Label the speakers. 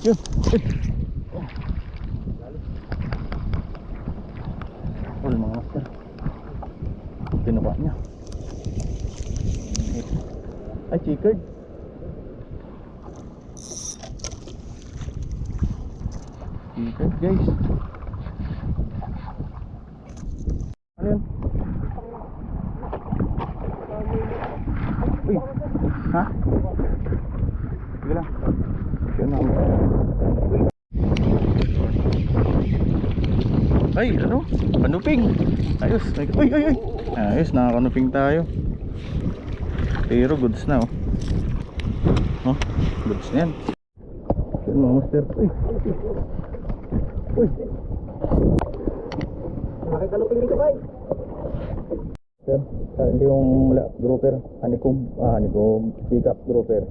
Speaker 1: Yun. All mga master. Pinuka niya. Ay, chickered. Chickered guys. Ano yun? Uy. Ha? Sige lang. Siya na ako. Ay, ano? Kanuping. Ayos. Uy, uy, uy. Ayos, nakakanuping tayo. Pero goods na, oh. Oh, goods na yan. Yun mga master. Uy. Uy.
Speaker 2: Nakikanuping dito kay.
Speaker 1: Sir, hindi yung grouper. Honeycomb. Honeycomb. Pick up grouper.